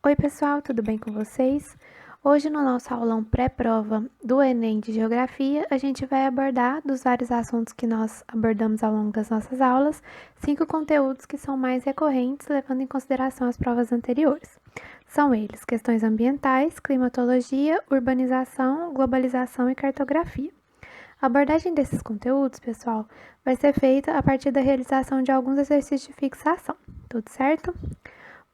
Oi pessoal, tudo bem com vocês? Hoje no nosso aulão pré-prova do Enem de Geografia, a gente vai abordar, dos vários assuntos que nós abordamos ao longo das nossas aulas, 5 conteúdos que são mais recorrentes, levando em consideração as provas anteriores. São eles questões ambientais, climatologia, urbanização, globalização e cartografia. A abordagem desses conteúdos, pessoal, vai ser feita a partir da realização de alguns exercícios de fixação. Tudo certo?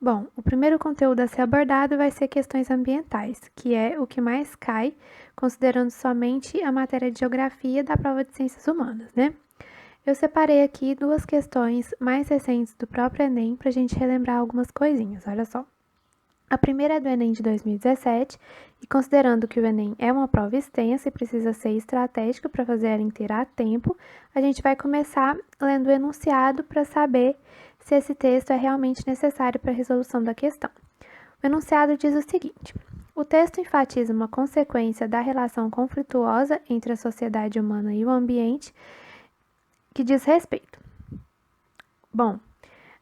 Bom, o primeiro conteúdo a ser abordado vai ser questões ambientais, que é o que mais cai, considerando somente a matéria de geografia da prova de ciências humanas, né? Eu separei aqui 2 questões mais recentes do próprio Enem para a gente relembrar algumas coisinhas, olha só. A primeira é do Enem de 2017, e considerando que o Enem é uma prova extensa e precisa ser estratégica para fazer ela inteira a tempo, a gente vai começar lendo o enunciado para saber se esse texto é realmente necessário para a resolução da questão. O enunciado diz o seguinte: o texto enfatiza uma consequência da relação conflituosa entre a sociedade humana e o ambiente que diz respeito. Bom,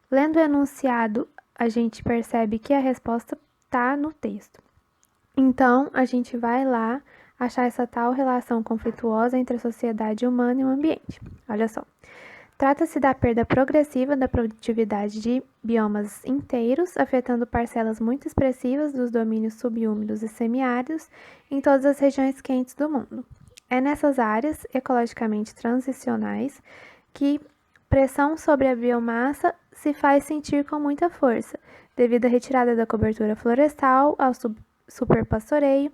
lendo o enunciado, a gente percebe que a resposta está no texto. Então, a gente vai lá achar essa tal relação conflituosa entre a sociedade humana e o ambiente. Olha só. Trata-se da perda progressiva da produtividade de biomas inteiros, afetando parcelas muito expressivas dos domínios subúmidos e semiáridos em todas as regiões quentes do mundo. É nessas áreas ecologicamente transicionais que pressão sobre a biomassa se faz sentir com muita força, devido à retirada da cobertura florestal, ao superpastoreio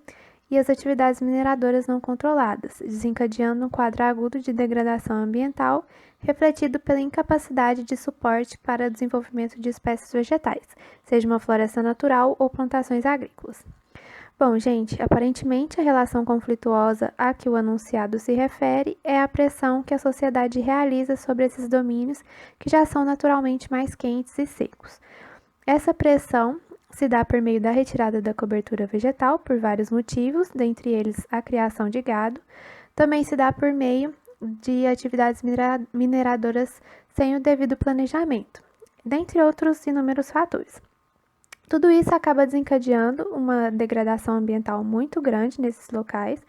e às atividades mineradoras não controladas, desencadeando um quadro agudo de degradação ambiental, refletido pela incapacidade de suporte para o desenvolvimento de espécies vegetais, seja uma floresta natural ou plantações agrícolas. Bom, gente, aparentemente a relação conflituosa a que o enunciado se refere é a pressão que a sociedade realiza sobre esses domínios que já são naturalmente mais quentes e secos. Essa pressão se dá por meio da retirada da cobertura vegetal por vários motivos, dentre eles a criação de gado. Também se dá por meio de atividades mineradoras sem o devido planejamento, dentre outros inúmeros fatores. Tudo isso acaba desencadeando uma degradação ambiental muito grande nesses locais,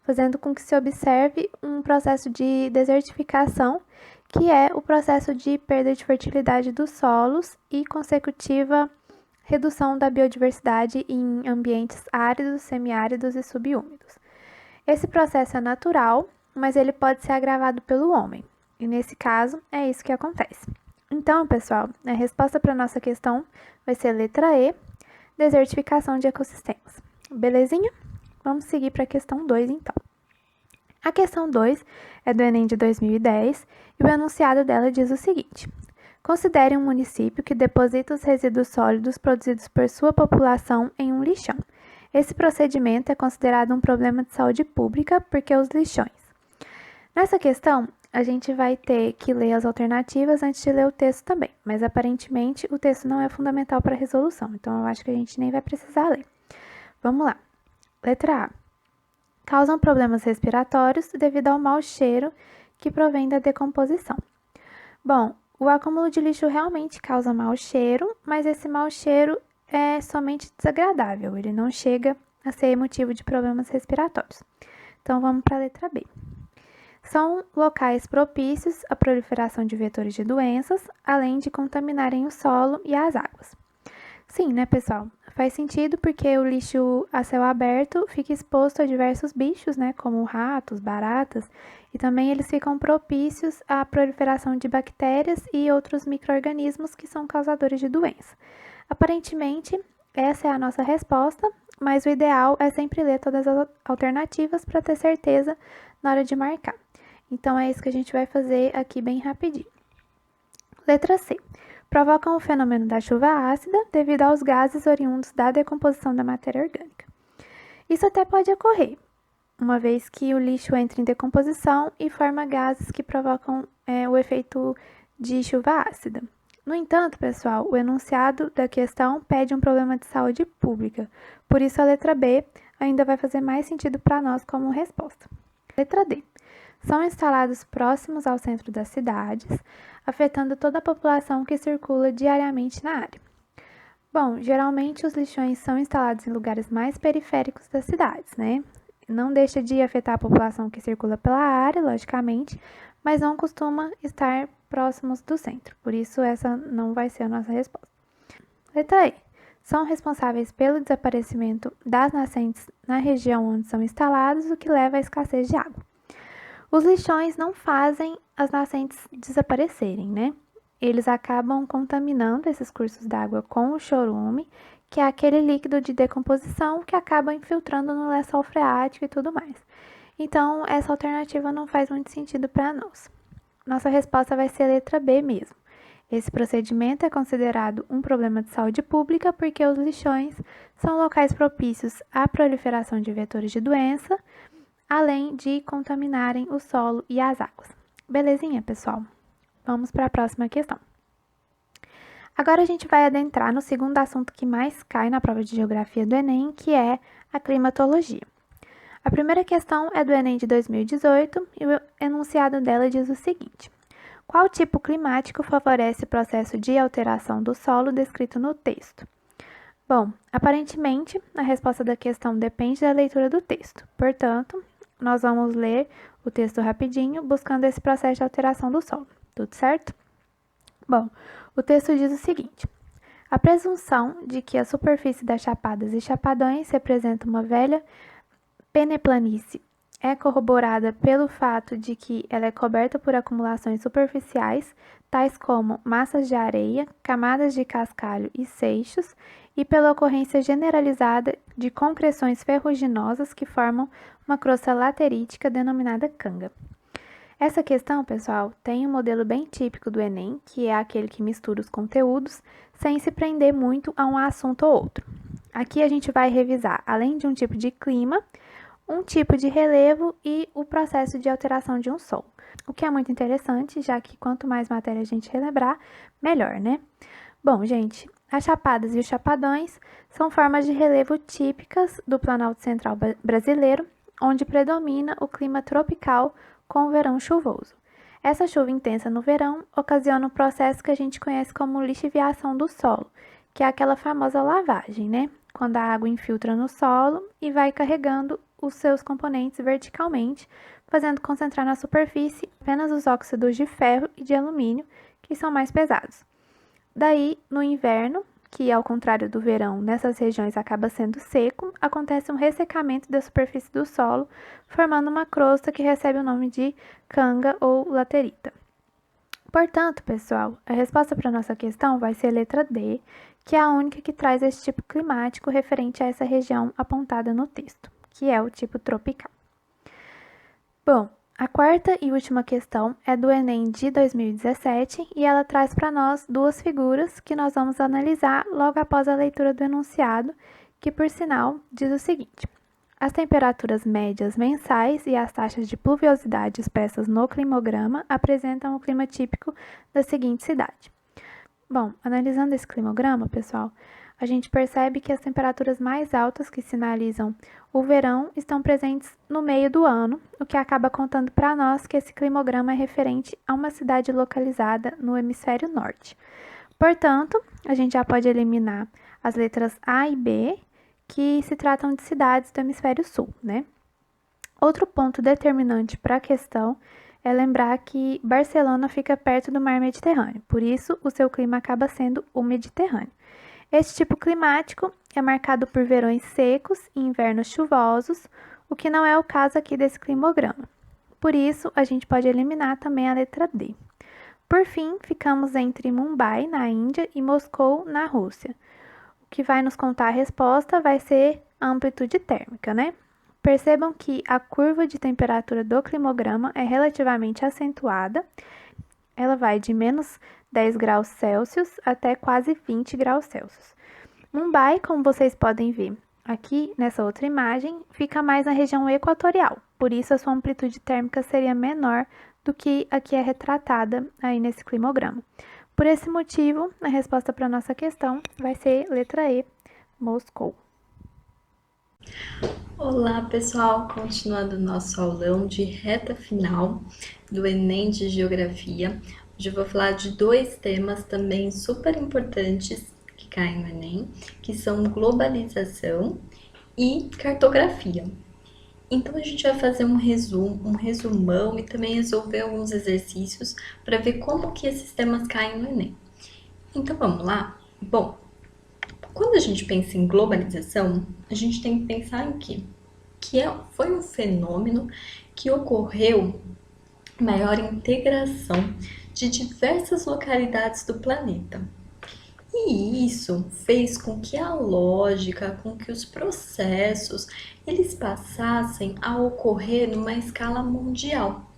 fazendo com que se observe um processo de desertificação, que é o processo de perda de fertilidade dos solos e consecutiva redução da biodiversidade em ambientes áridos, semiáridos e subúmidos. Esse processo é natural, mas ele pode ser agravado pelo homem, e nesse caso é isso que acontece. Então, pessoal, a resposta para a nossa questão vai ser letra E, desertificação de ecossistemas. Belezinha? Vamos seguir para a questão 2, então. A questão 2 é do Enem de 2010 e o enunciado dela diz o seguinte: considere um município que deposita os resíduos sólidos produzidos por sua população em um lixão. Esse procedimento é considerado um problema de saúde pública porque os lixões. Nessa questão, a gente vai ter que ler as alternativas antes de ler o texto também, mas aparentemente o texto não é fundamental para a resolução, então eu acho que a gente nem vai precisar ler. Vamos lá. Letra A. Causam problemas respiratórios devido ao mau cheiro que provém da decomposição. Bom, o acúmulo de lixo realmente causa mau cheiro, mas esse mau cheiro é somente desagradável, ele não chega a ser motivo de problemas respiratórios. Então vamos para a letra B. São locais propícios à proliferação de vetores de doenças, além de contaminarem o solo e as águas. Sim, né, pessoal? Faz sentido porque o lixo a céu aberto fica exposto a diversos bichos, né, como ratos, baratas, e também eles ficam propícios à proliferação de bactérias e outros micro-organismos que são causadores de doença. Aparentemente, essa é a nossa resposta, mas o ideal é sempre ler todas as alternativas para ter certeza na hora de marcar. Então, é isso que a gente vai fazer aqui bem rapidinho. Letra C. Provocam o fenômeno da chuva ácida devido aos gases oriundos da decomposição da matéria orgânica. Isso até pode ocorrer, uma vez que o lixo entra em decomposição e forma gases que provocam o efeito de chuva ácida. No entanto, pessoal, o enunciado da questão pede um problema de saúde pública, por isso a letra B ainda vai fazer mais sentido para nós como resposta. Letra D. São instalados próximos ao centro das cidades, afetando toda a população que circula diariamente na área. Bom, geralmente os lixões são instalados em lugares mais periféricos das cidades, né? Não deixa de afetar a população que circula pela área, logicamente, mas não costuma estar próximos do centro. Por isso, essa não vai ser a nossa resposta. Letra E. São responsáveis pelo desaparecimento das nascentes na região onde são instalados, o que leva à escassez de água. Os lixões não fazem as nascentes desaparecerem, né? Eles acabam contaminando esses cursos d'água com o chorume, que é aquele líquido de decomposição que acaba infiltrando no lençol freático e tudo mais. Então, essa alternativa não faz muito sentido para nós. Nossa resposta vai ser a letra B mesmo. Esse procedimento é considerado um problema de saúde pública porque os lixões são locais propícios à proliferação de vetores de doença, além de contaminarem o solo e as águas. Belezinha, pessoal? Vamos para a próxima questão. Agora a gente vai adentrar no segundo assunto que mais cai na prova de geografia do Enem, que é a climatologia. A primeira questão é do Enem de 2018 e o enunciado dela diz o seguinte: qual tipo climático favorece o processo de alteração do solo descrito no texto? Bom, aparentemente, a resposta da questão depende da leitura do texto. Portanto, nós vamos ler o texto rapidinho, buscando esse processo de alteração do solo. Tudo certo? Bom, o texto diz o seguinte: a presunção de que a superfície das chapadas e chapadões representa uma velha peneplanície é corroborada pelo fato de que ela é coberta por acumulações superficiais, tais como massas de areia, camadas de cascalho e seixos, e pela ocorrência generalizada de concreções ferruginosas que formam uma crosta laterítica denominada canga. Essa questão, pessoal, tem um modelo bem típico do Enem, que é aquele que mistura os conteúdos sem se prender muito a um assunto ou outro. Aqui a gente vai revisar, além de um tipo de clima, um tipo de relevo e o processo de alteração de um solo. O que é muito interessante, já que quanto mais matéria a gente relembrar, melhor, né? Bom, gente, as chapadas e os chapadões são formas de relevo típicas do Planalto Central brasileiro, onde predomina o clima tropical com o verão chuvoso. Essa chuva intensa no verão ocasiona um processo que a gente conhece como lixiviação do solo, que é aquela famosa lavagem, né? Quando a água infiltra no solo e vai carregando os seus componentes verticalmente, fazendo concentrar na superfície apenas os óxidos de ferro e de alumínio, que são mais pesados. Daí, no inverno, que ao contrário do verão, nessas regiões acaba sendo seco, acontece um ressecamento da superfície do solo, formando uma crosta que recebe o nome de canga ou laterita. Portanto, pessoal, a resposta para a nossa questão vai ser a letra D, que é a única que traz esse tipo climático referente a essa região apontada no texto, que é o tipo tropical. Bom, a quarta e última questão é do Enem de 2017 e ela traz para nós duas figuras que nós vamos analisar logo após a leitura do enunciado, que, por sinal, diz o seguinte: as temperaturas médias mensais e as taxas de pluviosidade expressas no climograma apresentam o clima típico da seguinte cidade. Bom, analisando esse climograma, pessoal, a gente percebe que as temperaturas mais altas que sinalizam o verão estão presentes no meio do ano, o que acaba contando para nós que esse climograma é referente a uma cidade localizada no hemisfério norte. Portanto, a gente já pode eliminar as letras A e B, que se tratam de cidades do hemisfério sul, né? Outro ponto determinante para a questão é lembrar que Barcelona fica perto do mar Mediterrâneo, por isso o seu clima acaba sendo o Mediterrâneo. Este tipo climático é marcado por verões secos e invernos chuvosos, o que não é o caso aqui desse climograma. Por isso, a gente pode eliminar também a letra D. Por fim, ficamos entre Mumbai, na Índia, e Moscou, na Rússia. O que vai nos contar a resposta vai ser a amplitude térmica, né? Percebam que a curva de temperatura do climograma é relativamente acentuada. Ela vai de menos 10 graus Celsius até quase 20 graus Celsius. Mumbai, como vocês podem ver aqui nessa outra imagem, fica mais na região equatorial, por isso a sua amplitude térmica seria menor do que a que é retratada aí nesse climograma. Por esse motivo, a resposta para a nossa questão vai ser letra E, Moscou. Olá, pessoal! Continuando nosso aulão de reta final do Enem de Geografia. Hoje eu vou falar de dois temas também super importantes, que que caem no Enem, que são globalização e cartografia. Então a gente vai fazer um resumo, um resumão e também resolver alguns exercícios para ver como que esses temas caem no Enem. Então vamos lá? Bom, quando a gente pensa em globalização, a gente tem que pensar em quê? Foi um fenômeno que ocorreu maior integração de diversas localidades do planeta. E isso fez com que a lógica, com que os processos, eles passassem a ocorrer numa escala mundial.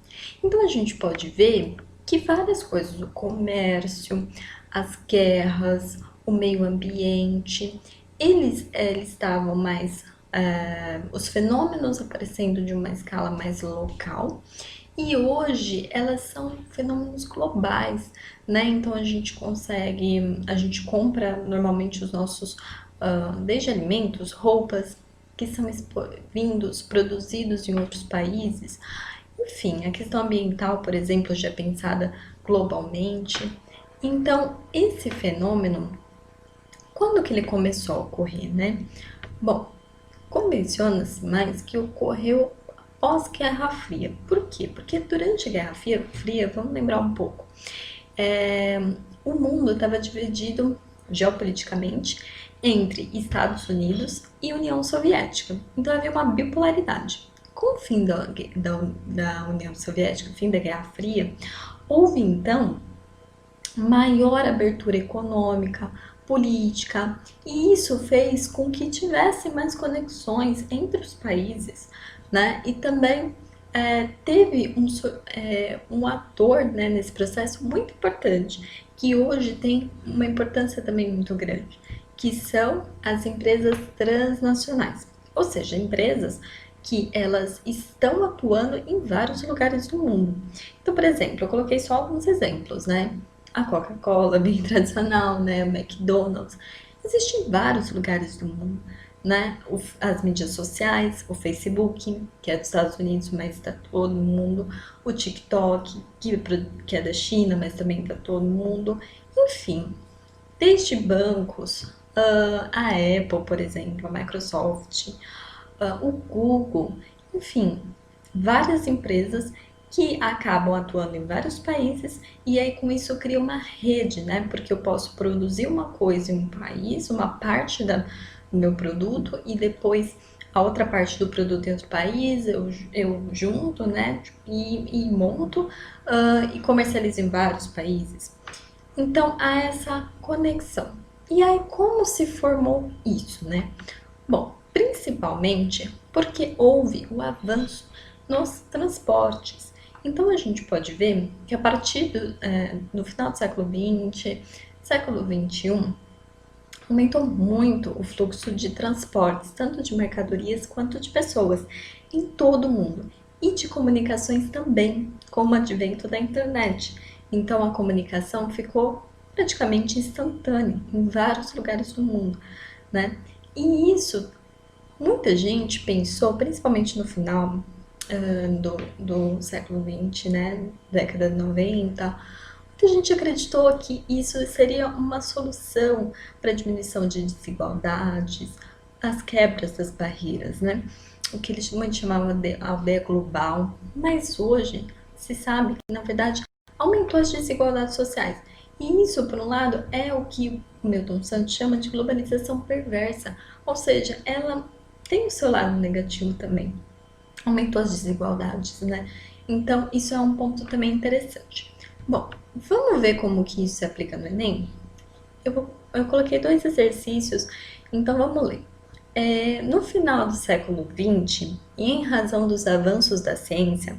Então a gente pode ver que várias coisas, o comércio, as guerras, o meio ambiente, eles estavam mais, os fenômenos aparecendo de uma escala mais local, e hoje elas são fenômenos globais, né? Então a gente compra normalmente os nossos, desde alimentos, roupas que são produzidos em outros países. Enfim, a questão ambiental, por exemplo, já é pensada globalmente. Então, esse fenômeno, quando que ele começou a ocorrer, né? Bom, convenciona-se mais que ocorreu pós-Guerra Fria. Por quê? Porque durante a Guerra Fria, vamos lembrar um pouco, o mundo estava dividido geopoliticamente entre Estados Unidos e União Soviética. Então havia uma bipolaridade. Com o fim da União Soviética, o fim da Guerra Fria, houve então maior abertura econômica, política, e isso fez com que tivesse mais conexões entre os países, né? E também teve um ator, né, nesse processo muito importante, que hoje tem uma importância também muito grande, que são as empresas transnacionais, ou seja, empresas que elas estão atuando em vários lugares do mundo. Então, por exemplo, eu coloquei só alguns exemplos, né? A Coca-Cola, bem tradicional, né? O McDonald's. Existem em vários lugares do mundo, né? As mídias sociais, o Facebook, que é dos Estados Unidos, mas está todo mundo. O TikTok, que é da China, mas também está todo mundo. Enfim, desde bancos, a Apple, por exemplo, a Microsoft, o Google, enfim, várias empresas que acabam atuando em vários países e aí com isso cria uma rede, né? Porque eu posso produzir uma coisa em um país, uma parte do meu produto e depois a outra parte do produto em outro país, eu junto, né? E monto e comercializo em vários países. Então há essa conexão. E aí como se formou isso, né? Bom, principalmente porque houve o avanço nos transportes. Então a gente pode ver que a partir no final do século XX, século XXI, aumentou muito o fluxo de transportes, tanto de mercadorias quanto de pessoas, em todo o mundo. E de comunicações também, com o advento da internet. Então a comunicação ficou praticamente instantânea em vários lugares do mundo, né? E isso, muita gente pensou, principalmente no final do século XX, né, década de 90, muita gente acreditou que isso seria uma solução para a diminuição de desigualdades, as quebras das barreiras, né? O que eles muito chamavam de aldeia global. Mas hoje se sabe que, na verdade, aumentou as desigualdades sociais. E isso, por um lado, é o que o Milton Santos chama de globalização perversa, ou seja, ela tem o seu lado negativo também. Aumentou as desigualdades, né? Então, isso é um ponto também interessante. Bom, vamos ver como que isso se aplica no Enem? Eu coloquei dois exercícios, então vamos ler. No final do século XX, e em razão dos avanços da ciência,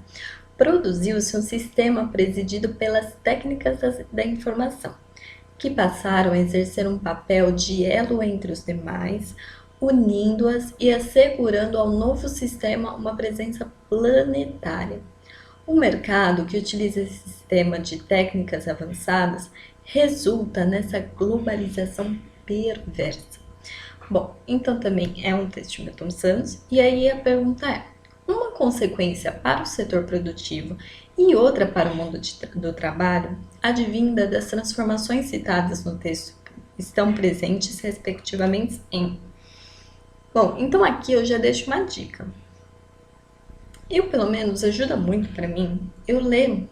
produziu-se um sistema presidido pelas técnicas da informação, que passaram a exercer um papel de elo entre os demais, unindo-as e assegurando ao novo sistema uma presença planetária. O mercado que utiliza esse sistema de técnicas avançadas resulta nessa globalização perversa. Bom, então também é um texto de Milton Santos, e aí a pergunta é: uma consequência para o setor produtivo e outra para o mundo do trabalho, advinda das transformações citadas no texto estão presentes respectivamente em. Bom, então aqui eu já deixo uma dica. Eu, pelo menos, ajuda muito para mim eu ler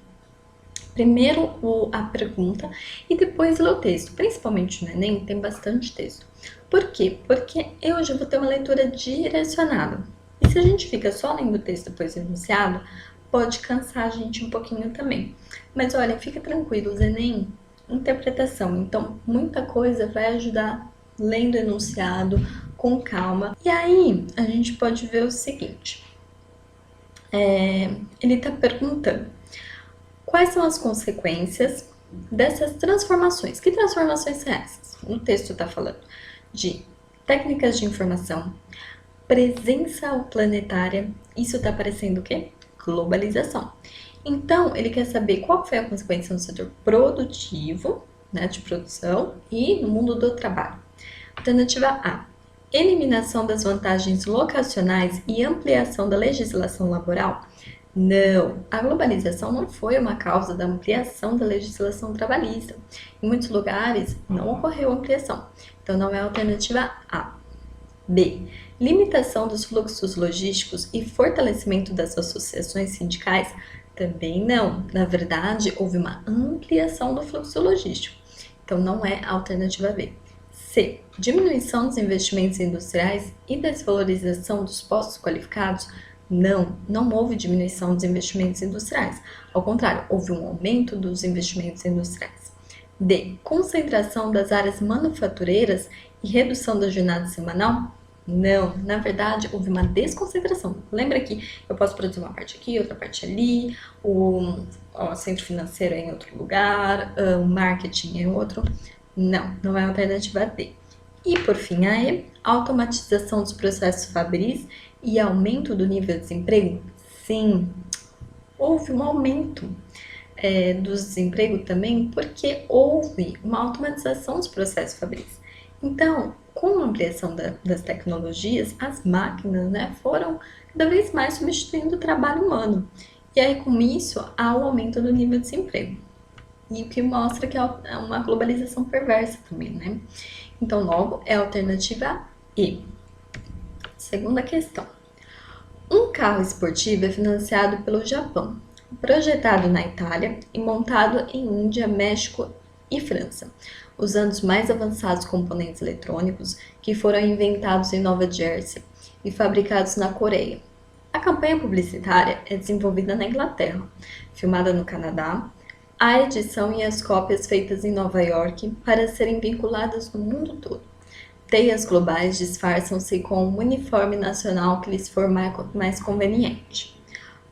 primeiro a pergunta e depois ler o texto. Principalmente no Enem tem bastante texto. Por quê? Porque eu já vou ter uma leitura direcionada. E se a gente fica só lendo o texto depois do enunciado, pode cansar a gente um pouquinho também. Mas olha, fica tranquilo, o Enem, interpretação. Então, muita coisa vai ajudar lendo o enunciado com calma. E aí, a gente pode ver o seguinte. Ele está perguntando quais são as consequências dessas transformações. Que transformações são essas? O texto está falando de técnicas de informação, presença planetária. Isso está parecendo o quê? Globalização. Então, ele quer saber qual foi a consequência no setor produtivo, né, de produção, e no mundo do trabalho. Alternativa A. Eliminação das vantagens locacionais e ampliação da legislação laboral? Não, a globalização não foi uma causa da ampliação da legislação trabalhista. Em muitos lugares não ocorreu ampliação, então não é a alternativa A. B. Limitação dos fluxos logísticos e fortalecimento das associações sindicais? Também não. Na verdade, houve uma ampliação do fluxo logístico, então não é a alternativa B. C. Diminuição dos investimentos industriais e desvalorização dos postos qualificados? Não, não houve diminuição dos investimentos industriais. Ao contrário, houve um aumento dos investimentos industriais. D. Concentração das áreas manufatureiras e redução da jornada semanal? Não, na verdade, houve uma desconcentração. Lembra que eu posso produzir uma parte aqui, outra parte ali, o centro financeiro é em outro lugar, o marketing é em outro. Não, não é a alternativa D. E, por fim, a E. Automatização dos processos fabris e aumento do nível de desemprego? Sim, houve um aumento do desemprego também porque houve uma automatização dos processos fabris. Então, com a ampliação das tecnologias, as máquinas, né, foram cada vez mais substituindo o trabalho humano. E aí, com isso, há o aumento do nível de desemprego. E o que mostra que é uma globalização perversa também, né? Então, logo, é a alternativa E. Segunda questão. Um carro esportivo é financiado pelo Japão, projetado na Itália e montado em Índia, México e França, usando os mais avançados componentes eletrônicos que foram inventados em Nova Jersey e fabricados na Coreia. A campanha publicitária é desenvolvida na Inglaterra, filmada no Canadá, a edição e as cópias feitas em Nova York para serem vinculadas no mundo todo. Teias globais disfarçam-se com um uniforme nacional que lhes for mais conveniente.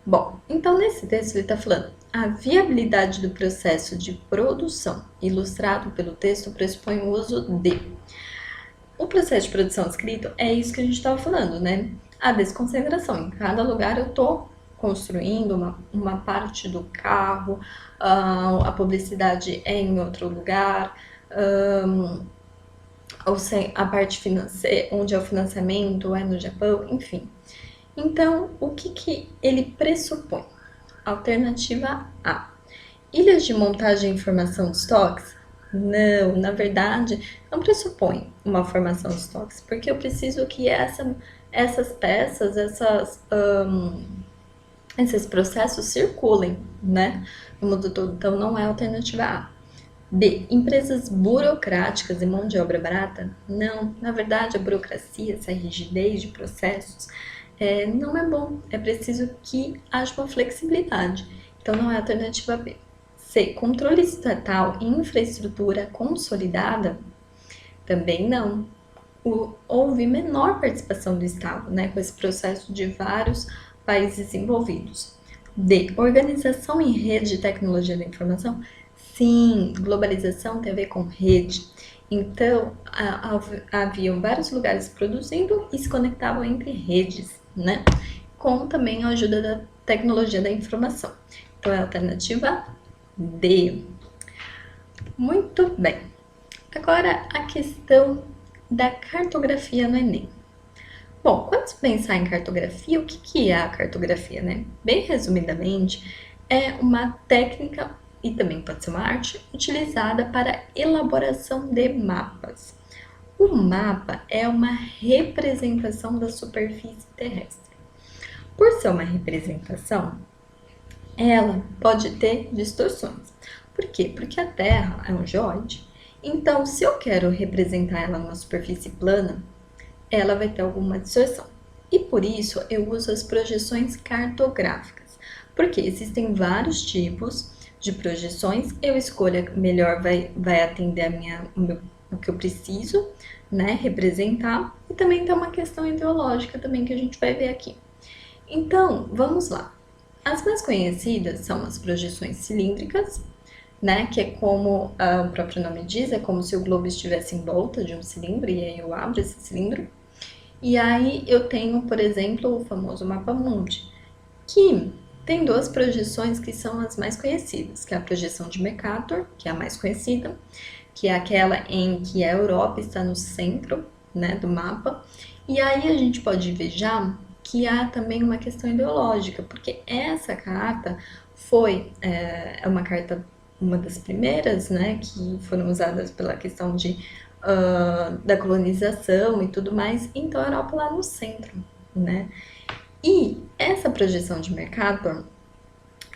Bom, então nesse texto ele está falando a viabilidade do processo de produção ilustrado pelo texto pressupõe o uso de. O processo de produção escrito é isso que a gente estava falando, né? A desconcentração. Em cada lugar eu estou construindo uma parte do carro, a publicidade é em outro lugar, ou seja, a parte financeira, onde é o financiamento, é no Japão, enfim. Então, o que ele pressupõe? Alternativa A. Ilhas de montagem e formação de estoques? Não, na verdade, não pressupõe uma formação de estoques, porque eu preciso que essas peças, esses processos circulem, né, no mundo todo. Então, não é a alternativa A. B. Empresas burocráticas e mão de obra barata? Não, na verdade, a burocracia, essa rigidez de processos, não é bom. É preciso que haja uma flexibilidade. Então, não é a alternativa B. C. Controle estatal e infraestrutura consolidada? Também não. Houve menor participação do Estado, né, com esse processo de vários países envolvidos. D. Organização em rede de tecnologia da informação? Sim, globalização tem a ver com rede. Então, haviam vários lugares produzindo e se conectavam entre redes, né? Com também a ajuda da tecnologia da informação. Então, é a alternativa D. Muito bem. Agora, a questão da cartografia no Enem. Bom, quando se pensar em cartografia, o que é a cartografia, né? Bem resumidamente, é uma técnica e também pode ser uma arte utilizada para elaboração de mapas. O mapa é uma representação da superfície terrestre. Por ser uma representação, ela pode ter distorções. Por quê? Porque a Terra é um geóide. Então, se eu quero representar ela numa superfície plana, ela vai ter alguma distorção. E por isso eu uso as projeções cartográficas, porque existem vários tipos de projeções, eu escolho a melhor vai atender o que eu preciso, né, representar, e também tem uma questão ideológica também que a gente vai ver aqui. Então, vamos lá. As mais conhecidas são as projeções cilíndricas, né, que é como o próprio nome diz, é como se o globo estivesse em volta de um cilindro, e aí eu abro esse cilindro. E aí eu tenho, por exemplo, o famoso mapa mundi, que tem duas projeções que são as mais conhecidas, que é a projeção de Mercator, que é a mais conhecida, que é aquela em que a Europa está no centro, né, do mapa. E aí a gente pode ver já que há também uma questão ideológica, porque essa carta foi uma carta, uma das primeiras, né, que foram usadas pela questão da colonização e tudo mais, então a Europa lá no centro, né? E essa projeção de Mercator,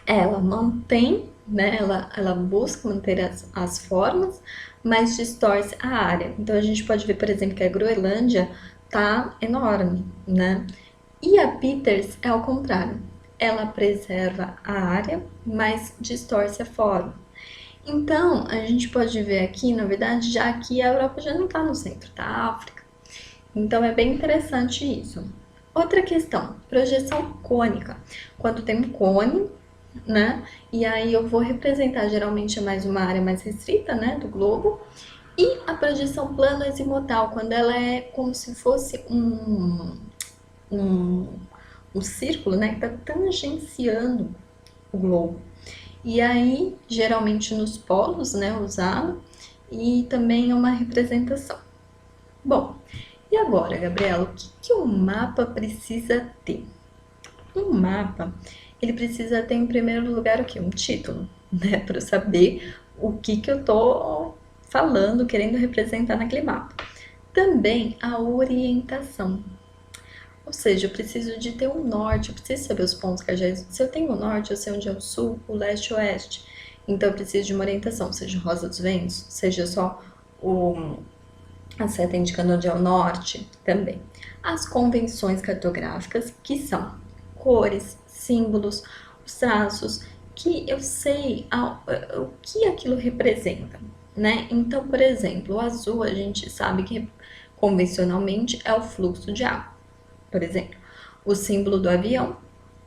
ela mantém, né, ela busca manter as formas, mas distorce a área. Então a gente pode ver, por exemplo, que a Groenlândia tá enorme, né? E a Peters é ao contrário. Ela preserva a área, mas distorce a forma. Então, a gente pode ver aqui, na verdade, já que a Europa já não está no centro, tá? A África. Então, é bem interessante isso. Outra questão, projeção cônica. Quando tem um cone, né? E aí eu vou representar, geralmente é mais uma área mais restrita, né, do globo. E a projeção plana azimutal, quando ela é como se fosse um, um círculo, né, que está tangenciando o globo. E aí, geralmente nos polos, né, usado, e também é uma representação. Bom, e agora, Gabriela, o que um mapa precisa ter? Um mapa, ele precisa ter em primeiro lugar o quê? Um título, né, para eu saber o que eu tô falando, querendo representar naquele mapa. Também a orientação. Ou seja, eu preciso de ter um norte, eu preciso saber os pontos cardíacos. Se eu tenho o norte, eu sei onde é o sul, o leste e o oeste. Então eu preciso de uma orientação, seja Rosa dos Ventos, seja só a seta indicando onde é o norte também. As convenções cartográficas, que são cores, símbolos, os traços, que eu sei o que aquilo representa, né? Então, por exemplo, o azul a gente sabe que convencionalmente é o fluxo de água. Por exemplo, o símbolo do avião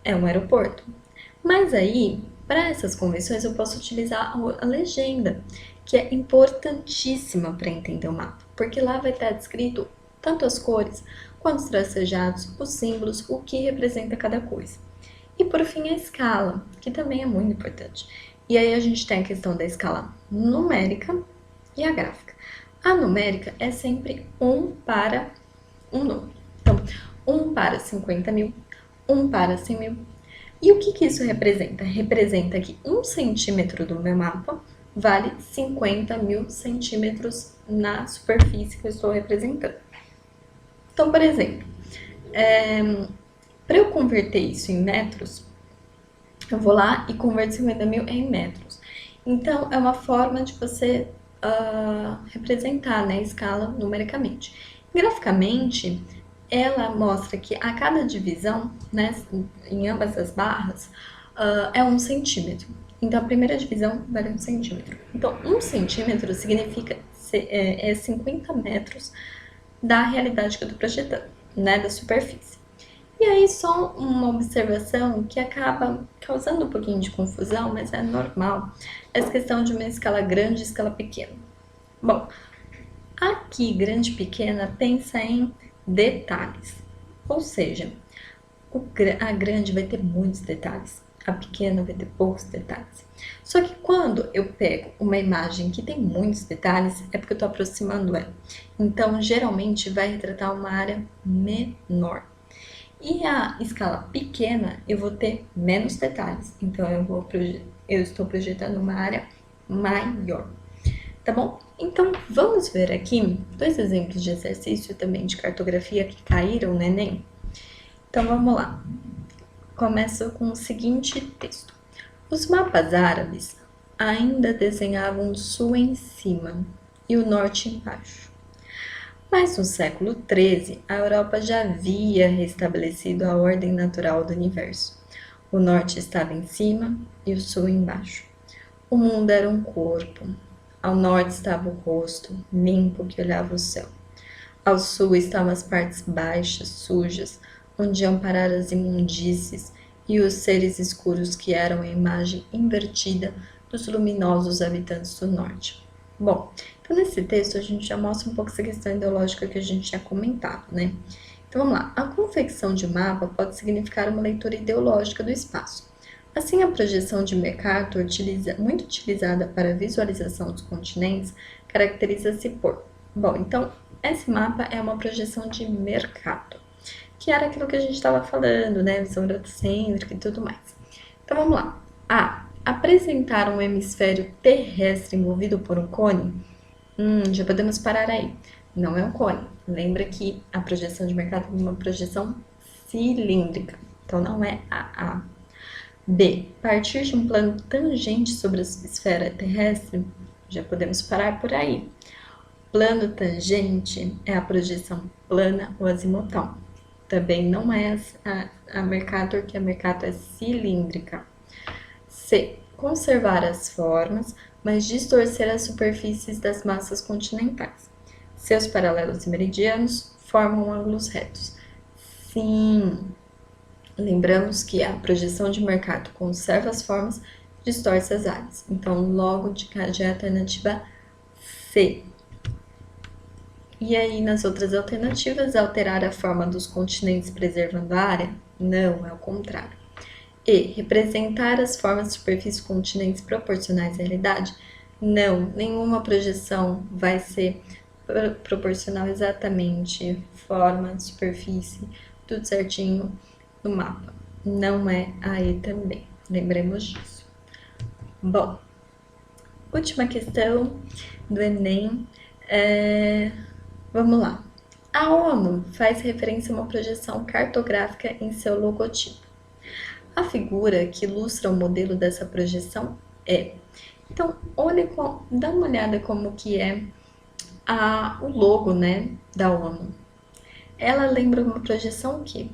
é um aeroporto. Mas aí, para essas convenções, eu posso utilizar a legenda, que é importantíssima para entender o mapa, porque lá vai estar descrito tanto as cores, quanto os tracejados, os símbolos, o que representa cada coisa. E por fim, a escala, que também é muito importante. E aí a gente tem a questão da escala numérica e a gráfica. A numérica é sempre 1 para um número. Então, 1 para 50.000, 1 para 100.000. E o que isso representa? Representa que 1 centímetro do meu mapa vale 50.000 centímetros na superfície que eu estou representando. Então, por exemplo, para eu converter isso em metros, eu vou lá e converto 50.000 em metros. Então, é uma forma de você representar, né, a escala numericamente. Graficamente, ela mostra que a cada divisão, né, em ambas as barras, é 1 centímetro. Então, a primeira divisão vale 1 centímetro. Então, 1 centímetro significa 50 metros da realidade que eu estou projetando, né, da superfície. E aí, só uma observação que acaba causando um pouquinho de confusão, mas é normal, essa questão de uma escala grande e escala pequena. Bom, aqui, grande e pequena, pensa em detalhes. Ou seja, a grande vai ter muitos detalhes, a pequena vai ter poucos detalhes. Só que quando eu pego uma imagem que tem muitos detalhes, é porque eu estou aproximando ela. Então, geralmente, vai retratar uma área menor. E a escala pequena, eu vou ter menos detalhes. Então, eu vou Eu estou projetando uma área maior, tá bom? Então, vamos ver aqui dois exemplos de exercício também de cartografia que caíram no Enem. Então, vamos lá. Começo com o seguinte texto. Os mapas árabes ainda desenhavam o sul em cima e o norte embaixo. Mas no século XIII, a Europa já havia restabelecido a ordem natural do universo. O norte estava em cima e o sul embaixo. O mundo era um corpo. Ao norte estava o rosto, limpo, que olhava o céu. Ao sul estavam as partes baixas, sujas, onde iam parar as imundícies e os seres escuros que eram a imagem invertida dos luminosos habitantes do norte. Bom, então nesse texto a gente já mostra um pouco essa questão ideológica que a gente tinha comentado, né? Então vamos lá. A confecção de mapa pode significar uma leitura ideológica do espaço. Assim, a projeção de Mercator, muito utilizada para a visualização dos continentes, caracteriza-se por... Bom, então, esse mapa é uma projeção de Mercator, que era aquilo que a gente estava falando, né? Visão heliocêntrica e tudo mais. Então, vamos lá. A. Apresentar um hemisfério terrestre envolvido por um cone? Já podemos parar aí. Não é um cone. Lembra que a projeção de Mercator é uma projeção cilíndrica. Então, não é a A. B. Partir de um plano tangente sobre a esfera terrestre? Já podemos parar por aí. Plano tangente é a projeção plana ou azimutal. Também não é a Mercator, que a Mercator é cilíndrica. C. Conservar as formas, mas distorcer as superfícies das massas continentais. Seus paralelos e meridianos formam ângulos retos. Sim, lembramos que a projeção de Mercator conserva as formas, distorce as áreas. Então, logo de cá já é a alternativa C. E aí, nas outras alternativas, alterar a forma dos continentes preservando a área? Não, é o contrário. E. Representar as formas de superfície continentes proporcionais à realidade? Não, nenhuma projeção vai ser proporcional exatamente forma, superfície, tudo certinho no mapa. Não é a E também, lembremos disso. Bom, última questão do Enem. Vamos lá. A ONU faz referência a uma projeção cartográfica em seu logotipo. A figura que ilustra o modelo dessa projeção é. Então, dá uma olhada como que é o logo, né, da ONU. Ela lembra uma projeção o quê?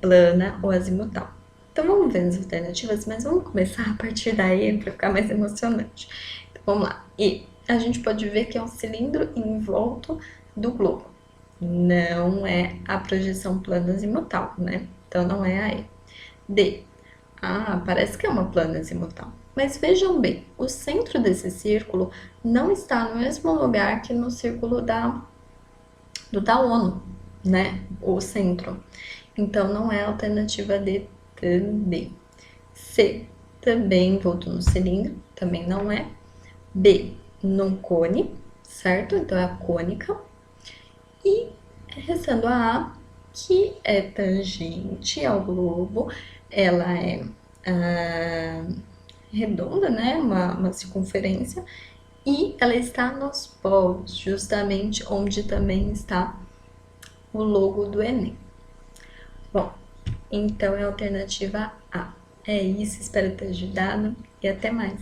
Plana ou azimutal. Então vamos ver as alternativas, mas vamos começar a partir daí para ficar mais emocionante. Então vamos lá. E a gente pode ver que é um cilindro em volta do globo. Não é a projeção plana azimutal, né? Então não é a E. D. Parece que é uma plana azimutal. Mas vejam bem, o centro desse círculo não está no mesmo lugar que no círculo da ONU, né? O centro. Então não é a alternativa D também. C. Também voltou no cilindro, também não é. B. Num cone, certo? Então é a cônica. E restando a A, que é tangente ao globo, ela é redonda, né? Uma circunferência, e ela está nos polos, justamente onde também está o logo do Enem. Bom, então é a alternativa A. É isso, espero ter ajudado e até mais.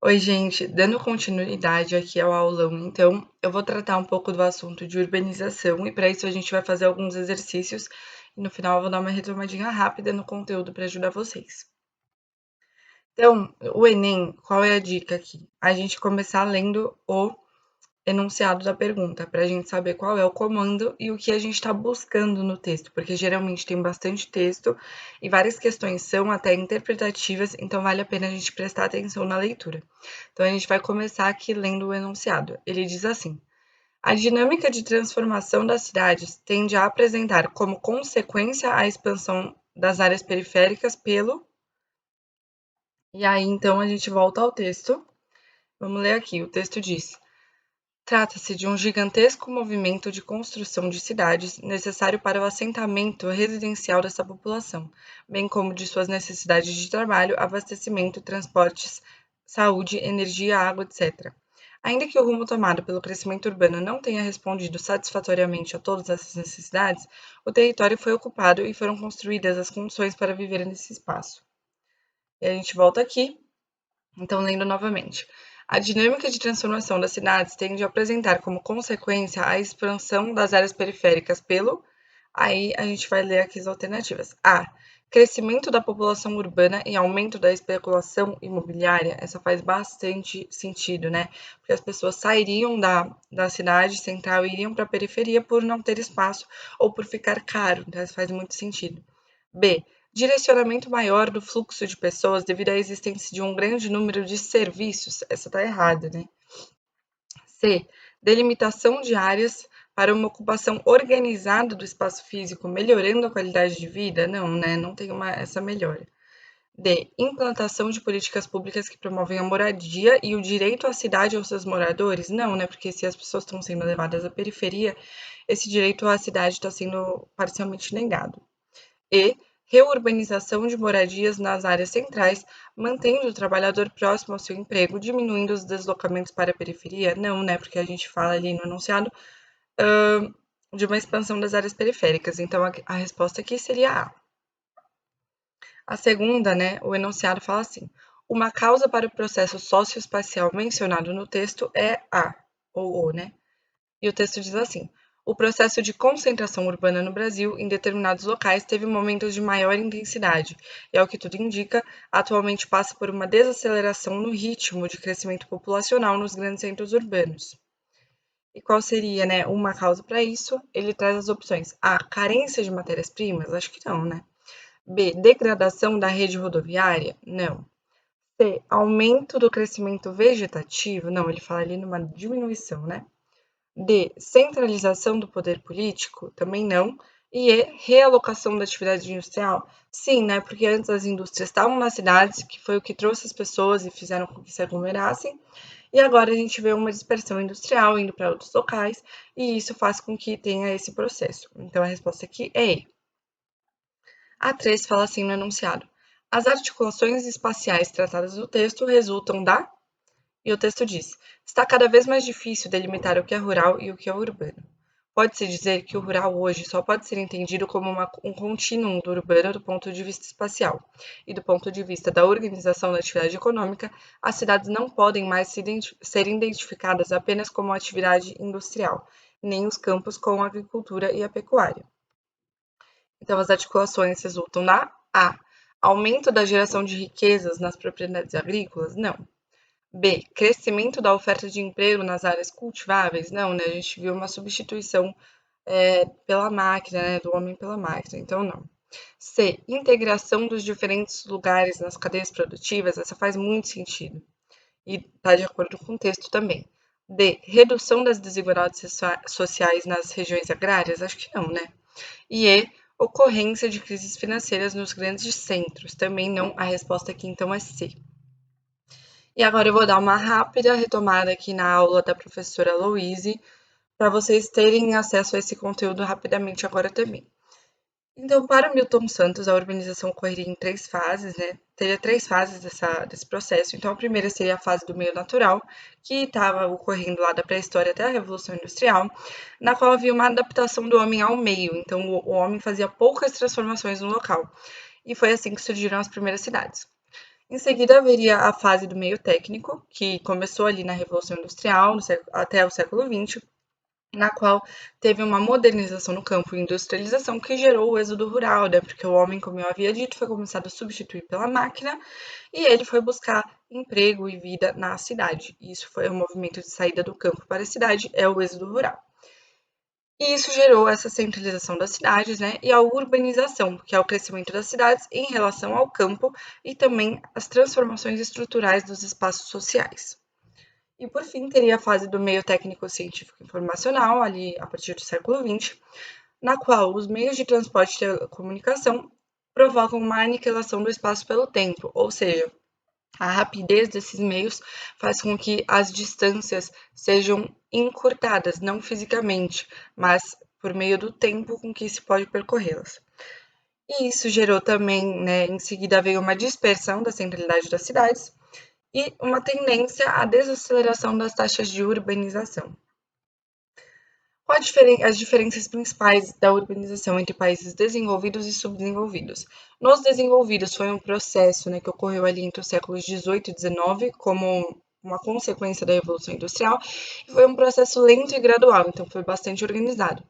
Oi, gente, dando continuidade aqui ao aulão, então, eu vou tratar um pouco do assunto de urbanização e para isso a gente vai fazer alguns exercícios e no final eu vou dar uma retomadinha rápida no conteúdo para ajudar vocês. Então, o Enem, qual é a dica aqui? A gente começar lendo o enunciado da pergunta, para a gente saber qual é o comando e o que a gente está buscando no texto, porque geralmente tem bastante texto e várias questões são até interpretativas, então vale a pena a gente prestar atenção na leitura. Então a gente vai começar aqui lendo o enunciado. Ele diz assim: a dinâmica de transformação das cidades tende a apresentar como consequência a expansão das áreas periféricas pelo. E aí então a gente volta ao texto. Vamos ler aqui. O texto diz: Trata-se de um gigantesco movimento de construção de cidades necessário para o assentamento residencial dessa população, bem como de suas necessidades de trabalho, abastecimento, transportes, saúde, energia, água, etc. Ainda que o rumo tomado pelo crescimento urbano não tenha respondido satisfatoriamente a todas essas necessidades, o território foi ocupado e foram construídas as condições para viver nesse espaço. E a gente volta aqui, então lendo novamente. A dinâmica de transformação das cidades tende a apresentar como consequência a expansão das áreas periféricas pelo. Aí a gente vai ler aqui as alternativas. A. Crescimento da população urbana e aumento da especulação imobiliária. Essa faz bastante sentido, né? Porque as pessoas sairiam da cidade central e iriam para a periferia por não ter espaço ou por ficar caro. Então, isso faz muito sentido. B. Direcionamento maior do fluxo de pessoas devido à existência de um grande número de serviços. Essa tá errada, né? C. Delimitação de áreas para uma ocupação organizada do espaço físico, melhorando a qualidade de vida? Não, né? Não tem essa melhora. D. Implantação de políticas públicas que promovem a moradia e o direito à cidade aos seus moradores? Não, né? Porque se as pessoas estão sendo levadas à periferia, esse direito à cidade está sendo parcialmente negado. E reurbanização de moradias nas áreas centrais, mantendo o trabalhador próximo ao seu emprego, diminuindo os deslocamentos para a periferia? Não, né? Porque a gente fala ali no enunciado de uma expansão das áreas periféricas. Então, a resposta aqui seria A. A segunda, né, o enunciado fala assim: uma causa para o processo socioespacial mencionado no texto é A, ou O, né? E o texto diz assim: o processo de concentração urbana no Brasil, em determinados locais, teve momentos de maior intensidade, e, ao que tudo indica, atualmente passa por uma desaceleração no ritmo de crescimento populacional nos grandes centros urbanos. E qual seria, né, uma causa para isso? Ele traz as opções: A, carência de matérias-primas? Acho que não, né? B, degradação da rede rodoviária? Não. C, aumento do crescimento vegetativo? Não, ele fala ali numa diminuição, né? D, centralização do poder político? Também não. E E, realocação da atividade industrial? Sim, né? Porque antes as indústrias estavam nas cidades, que foi o que trouxe as pessoas e fizeram com que se aglomerassem. E agora a gente vê uma dispersão industrial indo para outros locais, e isso faz com que tenha esse processo. Então a resposta aqui é E. A 3 fala assim no enunciado: as articulações espaciais tratadas no texto resultam da. E o texto diz: está cada vez mais difícil delimitar o que é rural e o que é urbano. Pode-se dizer que o rural hoje só pode ser entendido como um contínuo do urbano do ponto de vista espacial, e do ponto de vista da organização da atividade econômica, as cidades não podem mais ser identificadas apenas como atividade industrial, nem os campos com a agricultura e a pecuária. Então, as articulações resultam na A. Aumento da geração de riquezas nas propriedades agrícolas? Não. B. Crescimento da oferta de emprego nas áreas cultiváveis? Não, né? A gente viu uma substituição pela máquina, né? Do homem pela máquina, então não. C. Integração dos diferentes lugares nas cadeias produtivas? Essa faz muito sentido e está de acordo com o texto também. D. Redução das desigualdades sociais nas regiões agrárias? Acho que não, né? E E. Ocorrência de crises financeiras nos grandes centros? Também não, a resposta aqui então é C. E agora eu vou dar uma rápida retomada aqui na aula da professora Louise, para vocês terem acesso a esse conteúdo rapidamente agora também. Então, para o Milton Santos, a urbanização ocorreria em 3 fases, né? Teria 3 fases desse processo. Então, a primeira seria a fase do meio natural, que estava ocorrendo lá da pré-história até a Revolução Industrial, na qual havia uma adaptação do homem ao meio. Então, o homem fazia poucas transformações no local. E foi assim que surgiram as primeiras cidades. Em seguida, haveria a fase do meio técnico, que começou ali na Revolução Industrial, até o século XX, na qual teve uma modernização no campo e industrialização que gerou o êxodo rural, né? Porque o homem, como eu havia dito, foi começado a substituir pela máquina e ele foi buscar emprego e vida na cidade. E isso foi o movimento de saída do campo para a cidade, é o êxodo rural. E isso gerou essa centralização das cidades, né, e a urbanização, que é o crescimento das cidades em relação ao campo e também as transformações estruturais dos espaços sociais. E por fim, teria a fase do meio técnico científico informacional, ali a partir do século XX, na qual os meios de transporte e telecomunicação provocam uma aniquilação do espaço pelo tempo, ou seja, A rapidez desses meios faz com que as distâncias sejam encurtadas, não fisicamente, mas por meio do tempo com que se pode percorrê-las. E isso gerou também, né, em seguida veio uma dispersão da centralidade das cidades e uma tendência à desaceleração das taxas de urbanização. Quais as diferenças principais da urbanização entre países desenvolvidos e subdesenvolvidos? Nos desenvolvidos foi um processo, né, que ocorreu ali entre os séculos 18 e 19, como uma consequência da Revolução Industrial, e foi um processo lento e gradual, então foi bastante organizado.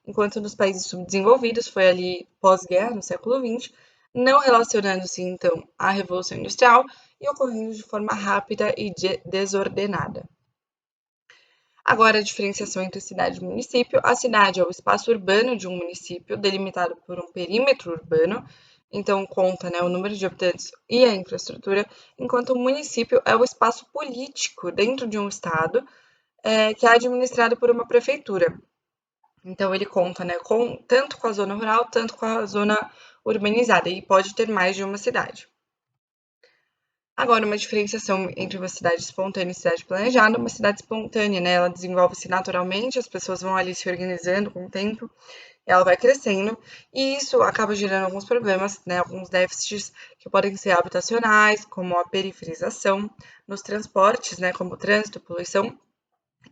Enquanto nos países subdesenvolvidos foi ali pós-guerra, no século 20, não relacionando-se então à Revolução Industrial e ocorrendo de forma rápida e desordenada. Agora, a diferenciação entre cidade e município. A cidade é o espaço urbano de um município, delimitado por um perímetro urbano, então conta, né, o número de habitantes e a infraestrutura, enquanto o município é o espaço político dentro de um estado, que é administrado por uma prefeitura. Então, ele conta, né, tanto com a zona rural, tanto com a zona urbanizada, e pode ter mais de uma cidade. Agora, uma diferenciação entre uma cidade espontânea e cidade planejada. Uma cidade espontânea, né, ela desenvolve-se naturalmente, as pessoas vão ali se organizando com o tempo, ela vai crescendo, e isso acaba gerando alguns problemas, né, alguns déficits que podem ser habitacionais, como a periferização, nos transportes, né, como trânsito, poluição,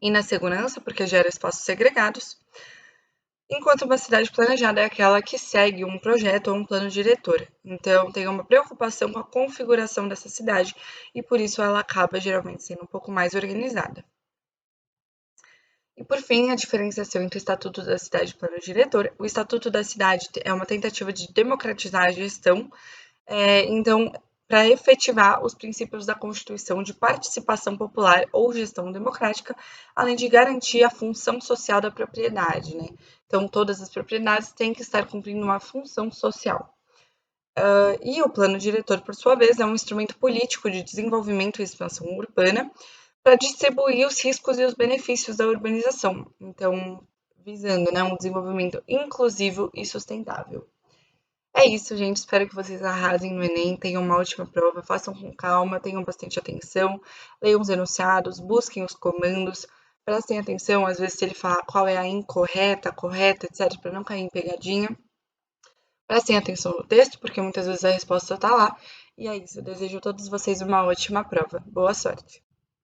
e na segurança, porque gera espaços segregados. Enquanto uma cidade planejada é aquela que segue um projeto ou um plano diretor. Então, tem uma preocupação com a configuração dessa cidade e por isso ela acaba geralmente sendo um pouco mais organizada. E por fim, a diferenciação entre o Estatuto da Cidade e o Plano Diretor. O Estatuto da Cidade é uma tentativa de democratizar a gestão, então, para efetivar os princípios da Constituição de participação popular ou gestão democrática, além de garantir a função social da propriedade, né? Então, todas as propriedades têm que estar cumprindo uma função social. E o plano diretor, por sua vez, é um instrumento político de desenvolvimento e expansão urbana para distribuir os riscos e os benefícios da urbanização, então, visando, né, um desenvolvimento inclusivo e sustentável. É isso, gente. Espero que vocês arrasem no Enem, tenham uma ótima prova, façam com calma, tenham bastante atenção, leiam os enunciados, busquem os comandos, prestem atenção, às vezes, se ele falar qual é a incorreta, a correta, etc., para não cair em pegadinha. Prestem atenção no texto, porque muitas vezes a resposta está lá. E é isso. Eu desejo a todos vocês uma ótima prova. Boa sorte!